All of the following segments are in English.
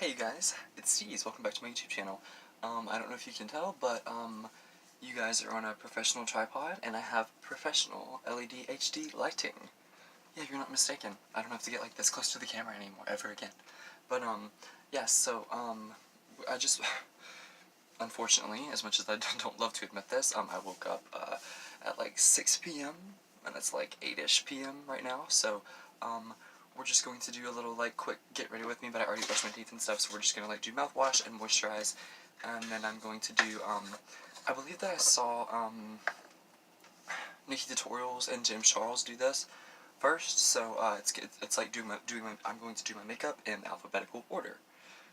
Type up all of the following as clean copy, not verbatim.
Hey you guys, it's Steez. Welcome back to my YouTube channel. I don't know if you can tell, but you guys are on a professional tripod, and I have professional LED HD lighting. Yeah, you're not mistaken. I don't have to get like this close to the camera anymore, ever again. But yeah, so I just, unfortunately, as much as I don't love to admit this, I woke up at like 6 p.m. and it's like 8ish p.m. right now, so we're just going to do a little like quick get ready with me, but I already brushed my teeth and stuff, so we're just gonna like do mouthwash and moisturize, and then I'm going to do I believe that I saw Nikkietutorials and James Charles do this first, so it's like I'm going to do my makeup in alphabetical order.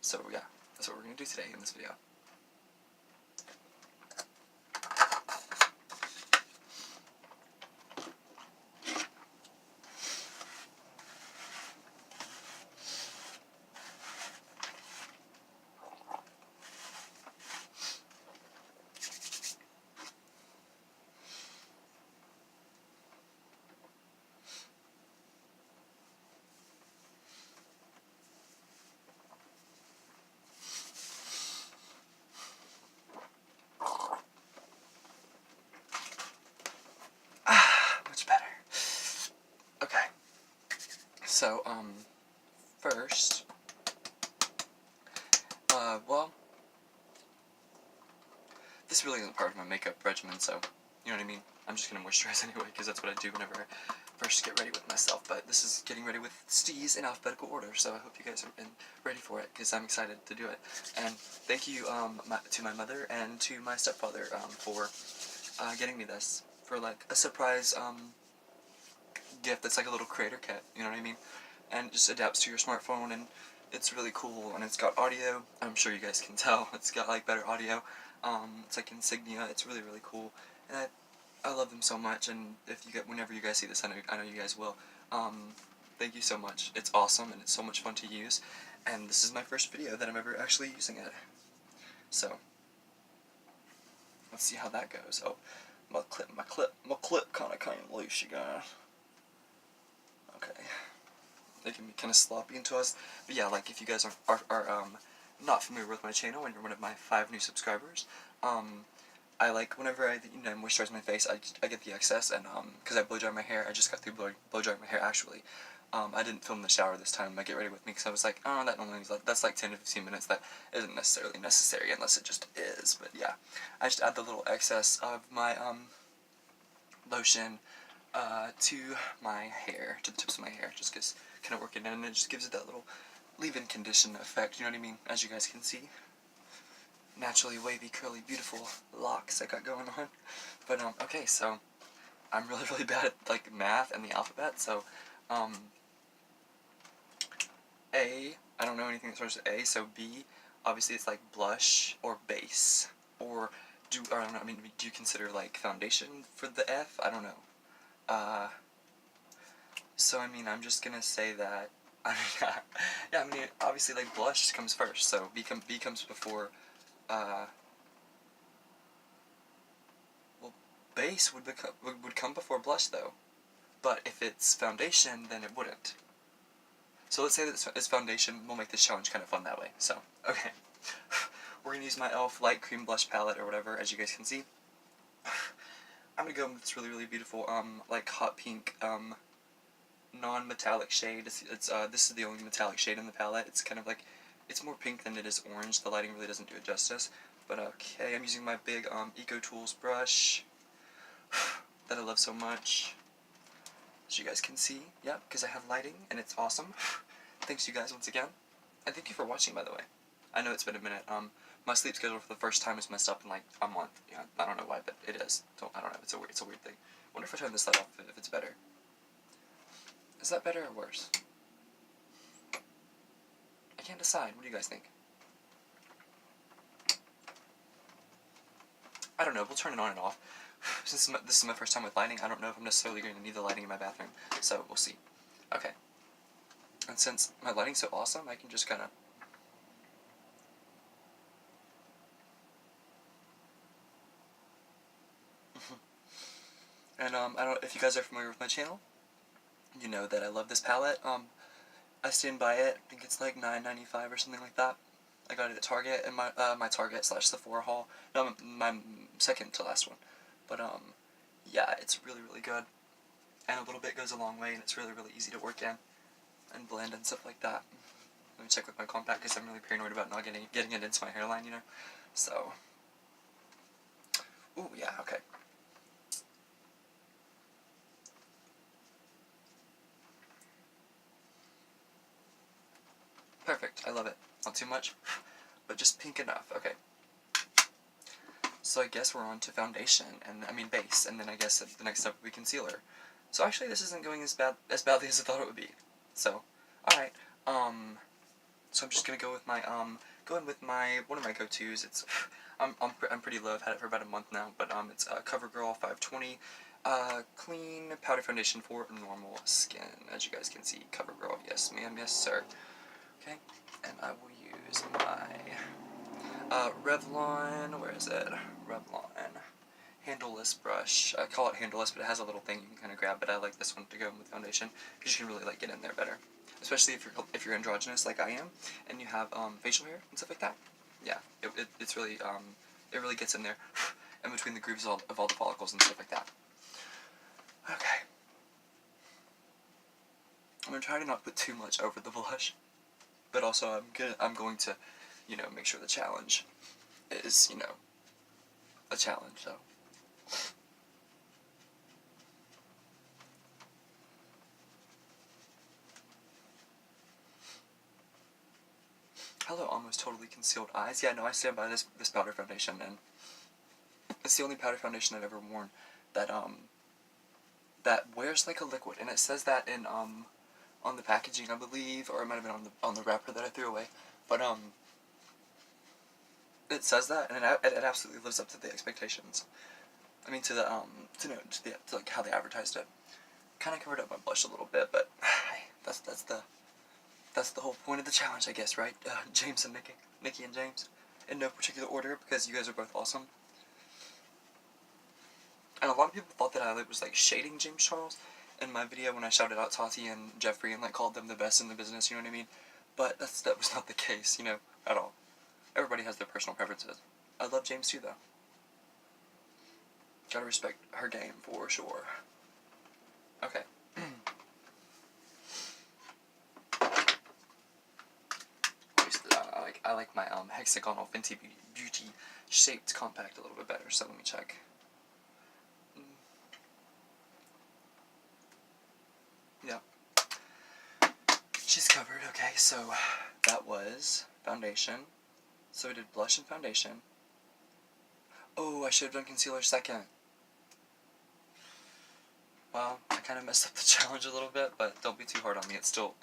So yeah, that's what we're gonna do today in this video. Much better. Okay. So, first, well, this really isn't part of my makeup regimen, so, you know what I mean? I'm just gonna moisturize anyway, because that's what I do whenever I first get ready with myself, but this is getting ready with Steez in alphabetical order, so I hope you guys are ready for it, because I'm excited to do it. And thank you, to my mother and to my stepfather, for, getting me this, for, like, a surprise, gift that's like a little creator kit, you know what I mean? And it just adapts to your smartphone, and it's really cool, and it's got audio. I'm sure you guys can tell it's got like better audio. It's like insignia. It's really cool, and I love them so much. And whenever you guys see this, I know you guys will. Thank you so much. It's awesome, and it's so much fun to use. And this is my first video that I'm ever actually using it. So let's see how that goes. Oh, my clip kind of loose, you guys. Okay. They can be kind of sloppy into us, but yeah, like if you guys are not familiar with my channel and you're one of my 5 new subscribers, I like whenever I moisturize my face, I get the excess, and because I blow dry my hair, I just got through blow drying my hair actually. I didn't film the shower this time. I get ready with me because I was like, oh, that's like 10 to 15 minutes. That isn't necessarily necessary unless it just is. But yeah, I just add the little excess of my lotion to my hair, to the tips of my hair, just because kind of working in, and it just gives it that little leave-in condition effect, you know what I mean, as you guys can see. Naturally wavy, curly, beautiful locks I got going on. But, okay, so, I'm really bad at, like, math and the alphabet, so, A, I don't know anything that starts with A, so B, obviously it's like blush or base, or I don't know, I mean, do you consider, like, foundation for the F? I don't know. So, I mean, I'm just gonna say that, I mean, yeah, I mean, obviously, like, blush comes first, so B comes before, well, base would come before blush, though, but if it's foundation, then it wouldn't. So let's say that it's foundation. We'll make this challenge kind of fun that way, so, okay. We're gonna use my e.l.f. light cream blush palette, or whatever, as you guys can see. I'm gonna go with this really beautiful, like, hot pink, non-metallic shade. This is the only metallic shade in the palette. It's kind of like, it's more pink than it is orange. The lighting really doesn't do it justice. But okay, I'm using my big Eco Tools brush that I love so much. As you guys can see, yeah, because I have lighting and it's awesome. Thanks you guys once again, and thank you for watching, by the way. I know it's been a minute. My sleep schedule for the first time is messed up in like a month. Yeah, I don't know why, but it is. So I don't know. It's a weird thing. Wonder if I turn this light off if it's better. Is that better or worse? I can't decide. What do you guys think? I don't know. We'll turn it on and off. Since this is my first time with lighting, I don't know if I'm necessarily going to need the lighting in my bathroom. So, we'll see. Okay. And since my lighting's so awesome, I can just kind of... And, I don't know if you guys are familiar with my channel. You know that I love this palette. I stand by it. I think it's like $9.95 or something like that. I got it at Target, and my Target / Sephora haul. No, my second to last one. But yeah, it's really really good, and a little bit goes a long way, and it's really really easy to work in and blend and stuff like that. Let me check with my compact because I'm really paranoid about not getting it into my hairline, you know. So, ooh yeah, okay. Perfect. I love it. Not too much, but just pink enough. Okay. So I guess we're on to foundation, and I mean base, and then I guess the next step would be concealer. So actually, this isn't going as badly as I thought it would be. So, all right. So I'm just gonna go with my one of my go-tos. It's I'm pretty low. I've had it for about a month now, but it's CoverGirl 520 clean powder foundation for normal skin. As you guys can see, CoverGirl. Yes, ma'am. Yes, sir. Okay, and I will use my Revlon, where is it? Revlon handleless brush. I call it handleless, but it has a little thing you can kind of grab, but I like this one to go in with foundation, because you can really like get in there better. Especially if you're androgynous like I am, and you have facial hair and stuff like that. Yeah, it's really, it really gets in there, in between the grooves of all the follicles and stuff like that. Okay. I'm going to try to not put too much over the blush, but also I'm going to, you know, make sure the challenge is, you know, a challenge, so. Hello, almost totally concealed eyes. Yeah, no, I stand by this powder foundation, and it's the only powder foundation I've ever worn that that wears like a liquid, and it says that in on the packaging, I believe, or it might have been on the wrapper that I threw away, but it says that, and it absolutely lives up to the expectations. I mean, to the to like how they advertised it. Kind of covered up my blush a little bit, but that's the whole point of the challenge, I guess, right? James and Nikki and James, in no particular order, because you guys are both awesome. And a lot of people thought that I was like shading James Charles in my video when I shouted out Tati and Jeffrey and like called them the best in the business, you know what I mean? But that was not the case, you know, at all. Everybody has their personal preferences. I love James too, though. Gotta respect her game for sure. Okay. I like my hexagonal Fenty Beauty shaped compact a little bit better. So let me check. Yeah. She's covered. Okay, so that was foundation. So we did blush and foundation. Oh, I should have done concealer second. Well, I kind of messed up the challenge a little bit, but don't be too hard on me. It's still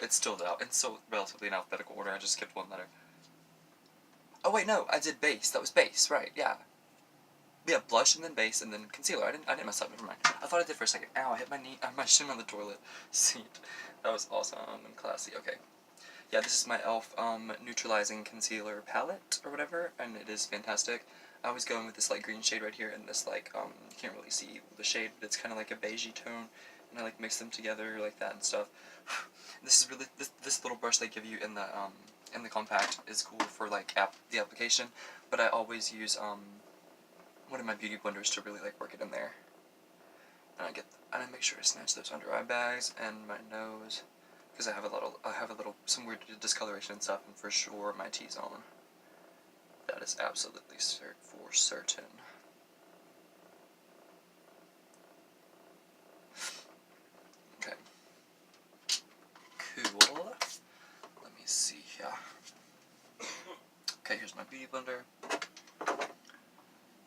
relatively in alphabetical order. I just skipped one letter. Oh wait, no, I did base. That was base, right? Yeah. Yeah, blush and then base and then concealer. I didn't mess up. Never mind. I thought I did for a second. Ow! I hit my knee, my shin on the toilet seat. That was awesome and classy. Okay. Yeah, this is my e.l.f. Neutralizing Concealer Palette, or whatever, and it is fantastic. I was going with this light green shade right here, and this, like, you can't really see the shade, but it's kind of like a beigey tone, and I, like, mix them together like that and stuff. This is really, this little brush they give you in the compact is cool for, like, the application, but I always use, one of my beauty blenders to really, like, work it in there. And I make sure to snatch those under eye bags and my nose, because I have a little, some weird discoloration and stuff, and for sure my T-zone. That is absolutely for certain. Okay. Cool. Let me see here. Okay, here's my beauty blender.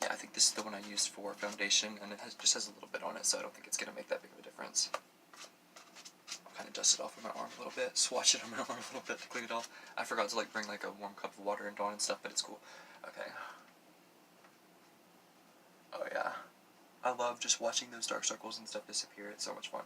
Yeah, I think this is the one I used for foundation, and it just has a little bit on it, so I don't think it's going to make that big of a difference. Kind of dust it off with my arm a little bit, swatch it on my arm a little bit to clean it off. I forgot to like bring like a warm cup of water and on and stuff, but it's cool. Okay. Oh yeah. I love just watching those dark circles and stuff disappear. It's so much fun.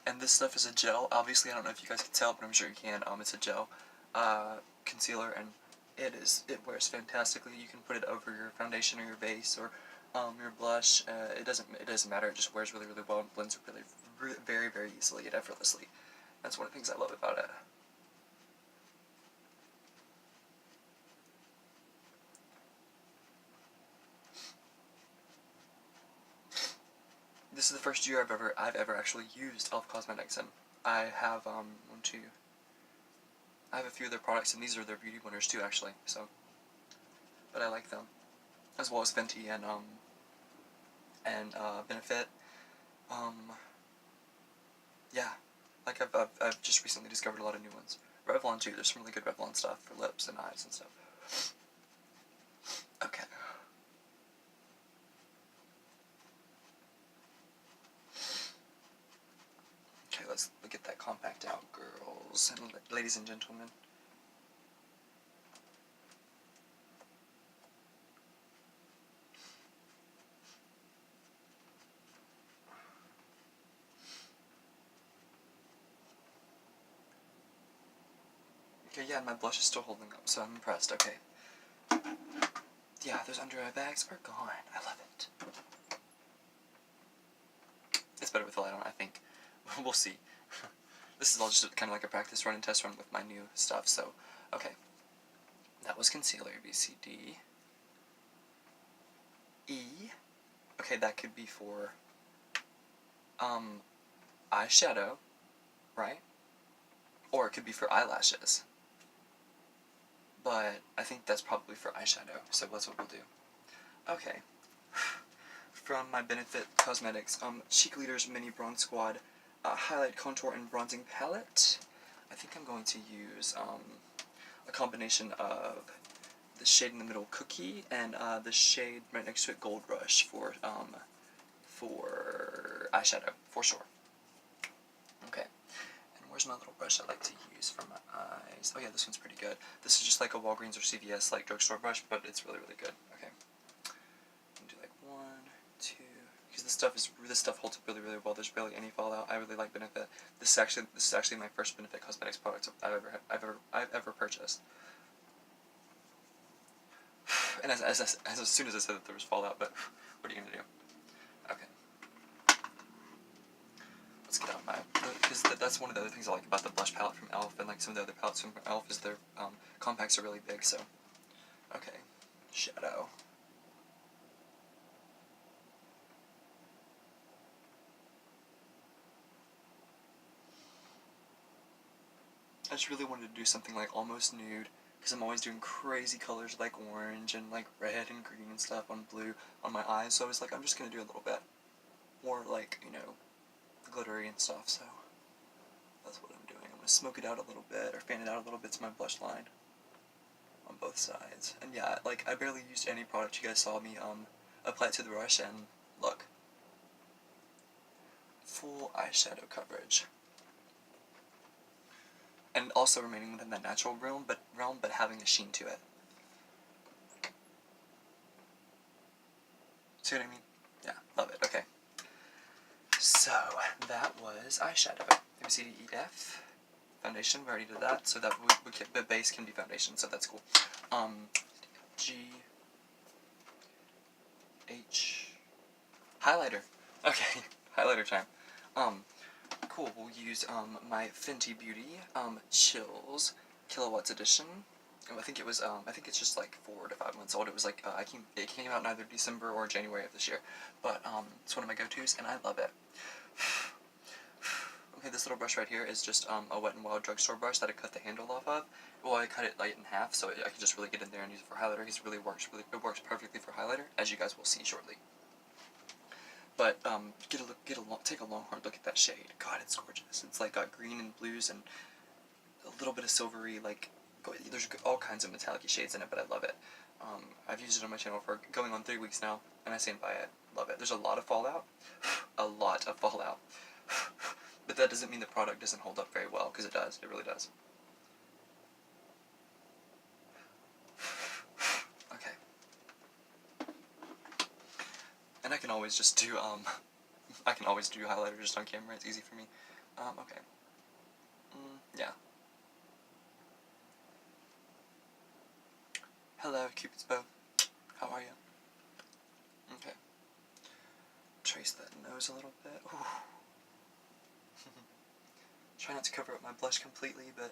And this stuff is a gel. Obviously, I don't know if you guys can tell, but I'm sure you can. It's a gel concealer, and It wears fantastically. You can put it over your foundation or your base or your blush. It doesn't matter. It just wears really well and blends very easily and effortlessly. That's one of the things I love about it. This is the first year I've ever actually used Elf Cosmetics, and I have I have a few of their products, and these are their beauty winners too, actually. So, but I like them, as well as Fenty and Benefit. Yeah, like I've just recently discovered a lot of new ones. Revlon too. There's some really good Revlon stuff for lips and eyes and stuff. Okay. Okay, let's get that compact out, girls and ladies and gentlemen. Okay, yeah, my blush is still holding up, so I'm impressed. Okay. Yeah, those under eye bags are gone. I love it. It's better with the light on, I think. We'll see. This is all just kind of like a practice run and test run with my new stuff, so, okay. That was concealer, B, C, D. E. Okay, that could be for, eyeshadow, right? Or it could be for eyelashes. But I think that's probably for eyeshadow, so that's what we'll do. Okay. From my Benefit Cosmetics, Cheek Leader's Mini Bronze Squad Highlight, Contour, and Bronzing Palette. I think I'm going to use a combination of the shade in the middle, Cookie, and the shade right next to it, Gold Rush, for eyeshadow, for sure. Okay. And where's my little brush I like to use for my eyes? Oh yeah, this one's pretty good. This is just like a Walgreens or CVS like drugstore brush, but it's really good. Okay. I'm gonna do like 1, 2, because this stuff holds up really well. There's barely any fallout. I really like Benefit. This is actually my first Benefit Cosmetics product I've ever purchased. And as soon as I said that there was fallout, but what are you gonna do? Okay. Let's get out my, because that's one of the other things I like about the blush palette from Elf, and like some of the other palettes from Elf, is their compacts are really big. So, okay, shadow. I just really wanted to do something like almost nude, because I'm always doing crazy colors like orange and like red and green and stuff on blue on my eyes. So I was like, I'm just gonna do a little bit more like, glittery and stuff. So that's what I'm doing. I'm gonna smoke it out a little bit, or fan it out a little bit to my blush line on both sides. And yeah, like I barely used any product. You guys saw me apply it to the brush, and look, full eyeshadow coverage. And also remaining within that natural realm, but having a sheen to it. See what I mean? Yeah, love it. Okay. So that was eyeshadow. A, B, C, D, E, F. Foundation, we already did that, so that the base can be foundation, so that's cool. G, H, highlighter. Okay, highlighter time. Cool. We'll use my Fenty Beauty Chills Kilowatts Edition. I think it's just like 4 to 5 months old. It was like it came out in either December or January of this year, but it's one of my go-tos, and I love it. Okay, this little brush right here is just a Wet n Wild drugstore brush that I cut the handle off of. Well, I cut it in half, so I can just really get in there and use it for highlighter. It works perfectly for highlighter, as you guys will see shortly. But take a long hard look at that shade. God, it's gorgeous. It's like got green and blues and a little bit of silvery, like there's all kinds of metallic shades in it, but I love it. I've used it on my channel for going on 3 weeks now, and I stand by it. Love it. There's a lot of fallout, a lot of fallout, but that doesn't mean the product doesn't hold up very well, because it does. It really does. Okay. And I can always just do I can always do highlighter just on camera. It's easy for me. Okay. Yeah. Hello, Cupid's bow. How are you? Okay. Trace that nose a little bit. Ooh. Try not to cover up my blush completely, but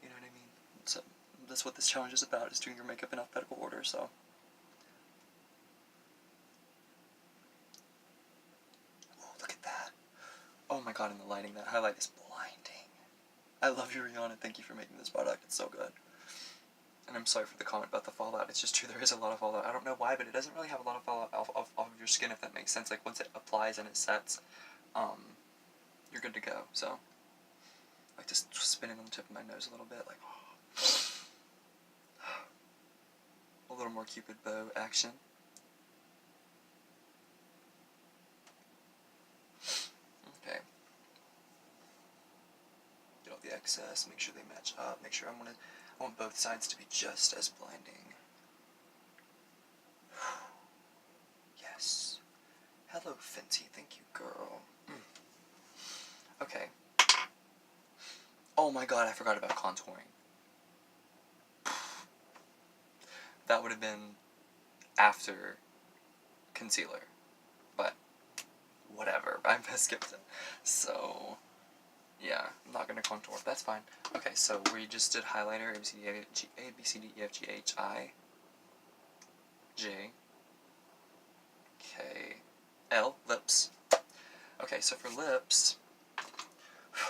you know what I mean. So that's what this challenge is about, is doing your makeup in alphabetical order, so. Oh, look at that. Oh my god, in the lighting, that highlight is blinding. I love you, Rihanna. Thank you for making this product. It's so good. And I'm sorry for the comment about the fallout. It's just true, there is a lot of fallout. I don't know why, but it doesn't really have a lot of fallout off of your skin, if that makes sense. Like, once it applies and it sets, you're good to go, so. Like, just spinning on the tip of my nose a little bit, like, a little more Cupid bow action. Okay. Get all the excess, make sure they match up, make sure I want both sides to be just as blinding. Yes. Hello, Fenty, thank you, girl. Okay. Oh my god, I forgot about contouring. That would have been after concealer, but whatever, I skipped it. So, yeah, I'm not gonna contour, that's fine. Okay, so we just did highlighter, A, B, C, D, E, F, G, H, I, J, K, L, lips. Okay, so for lips,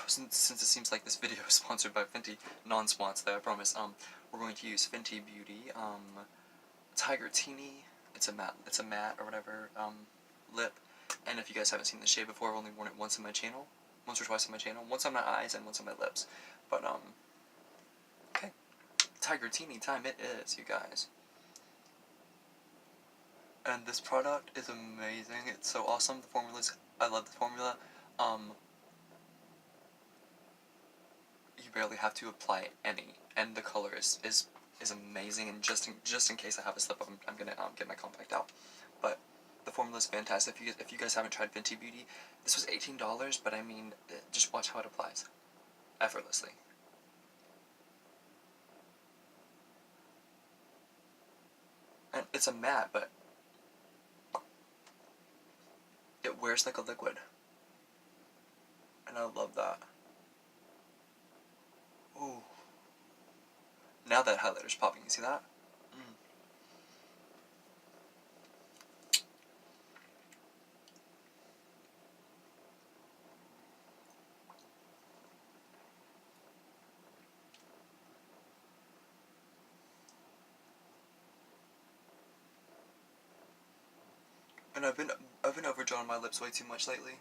since it seems like this video is sponsored by Fenty, non-sponsor though, I promise, we're going to use Fenty Beauty, Tiger Teeny, it's a matte or whatever, lip, and if you guys haven't seen the shade before, I've only worn it once or twice on my channel, once on my eyes and once on my lips, but, okay, Tiger Teeny time it is, you guys. And this product is amazing, it's so awesome, I love the formula, you barely have to apply any, and the color is amazing, and just in case I have a slip up, I'm gonna get my compact out, but the formula is fantastic. If you guys haven't tried Fenty Beauty, this was $18, but I mean, just watch how it applies, effortlessly. And it's a matte, but it wears like a liquid, and I love that. Ooh. Now that highlighter's popping, you see that? And I've been overdrawing my lips way too much lately.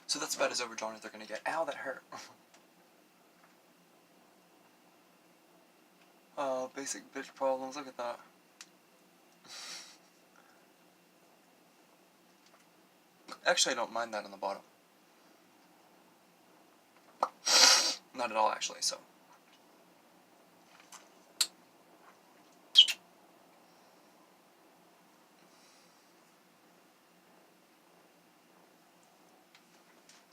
So that's about as overdrawn as they're gonna get. Ow, that hurt. Oh, basic bitch problems, look at that. Actually, I don't mind that on the bottom. Not at all, actually, so.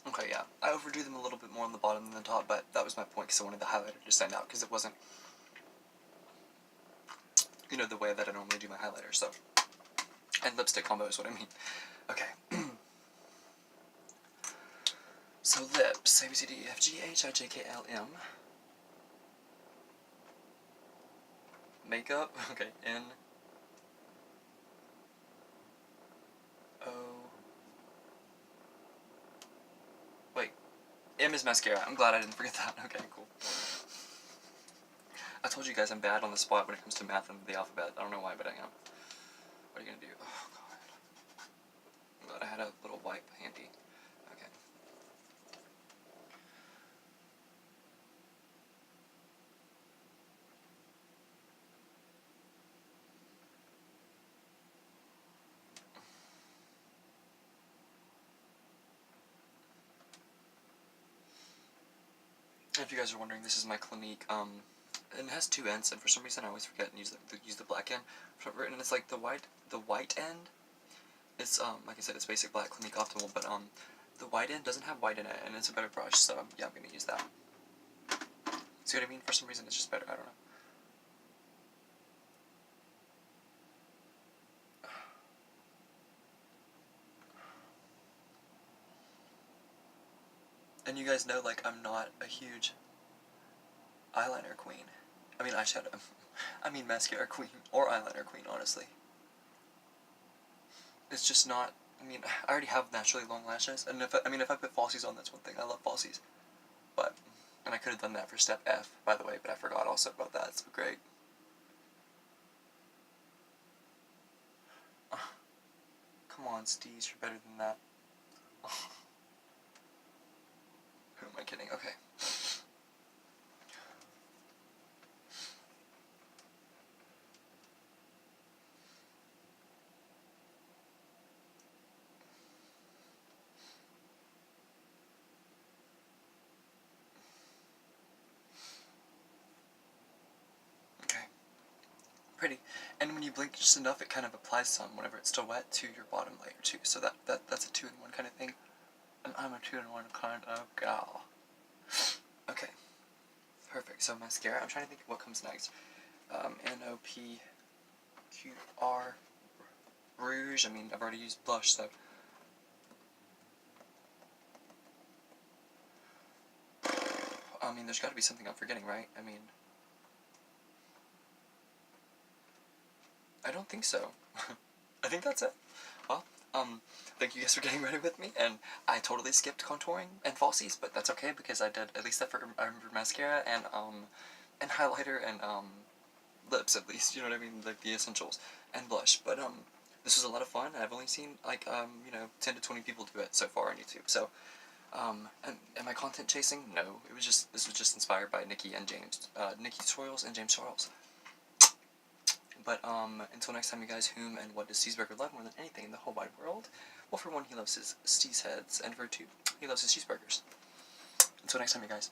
Okay, yeah. I overdrew them a little bit more on the bottom than the top, but that was my point, because I wanted the highlighter to stand out, because it wasn't, you know, the way that I normally do my highlighter, so. And lipstick combo is what I mean. Okay. So lips, A, B, C, D, E, F, G, H, I, J, K, L, M. Makeup, okay, N, O, wait, M is mascara. I'm glad I didn't forget that. Okay, cool. I told you guys I'm bad on the spot when it comes to math and the alphabet. I don't know why, but I am. What are you gonna do? Oh, God. I'm glad I had a little wipe handy. Okay. If you guys are wondering, this is my Clinique, and it has two ends, and for some reason I always forget and use the black end. And it's like the white end. It's like I said, it's basic black Clinique Optimal, but the white end doesn't have white in it, and it's a better brush, so yeah, I'm gonna use that. See what I mean? For some reason, it's just better. I don't know. And you guys know, like, I'm not a huge eyeliner queen. I mean, eyeshadow. I mean, mascara queen or eyeliner queen, honestly. It's just not. I mean, I already have naturally long lashes, and if I put falsies on, that's one thing. I love falsies, but and I could have done that for step F, by the way, but I forgot also about that. So great. Come on, Steez, you're better than that. Who am I kidding? Okay. Okay. Pretty. And when you blink just enough, it kind of applies some, whenever it's still wet, to your bottom layer too. So that's a 2-in-1 kind of thing. And I'm a 2-in-1 kind of gal. Okay. Perfect. So mascara. I'm trying to think of what comes next. N-O-P-Q-R Rouge. I mean, I've already used blush, so. I mean, there's got to be something I'm forgetting, right? I mean, I don't think so. I think that's it. Well, thank you guys for getting ready with me, and I totally skipped contouring and falsies, but that's okay because I did at least that for mascara and highlighter and lips at least. You know what I mean, like the essentials and blush. But this was a lot of fun. I've only seen like 10 to 20 people do it so far on YouTube. So am I content chasing? No. This was just inspired by Nikki and James, Nikkietutorials and James Charles. But until next time, you guys, whom and what does Cheeseburger love more than anything in the whole wide world? Well, for one, he loves his Steez heads, and for two, he loves his cheeseburgers. Until next time, you guys.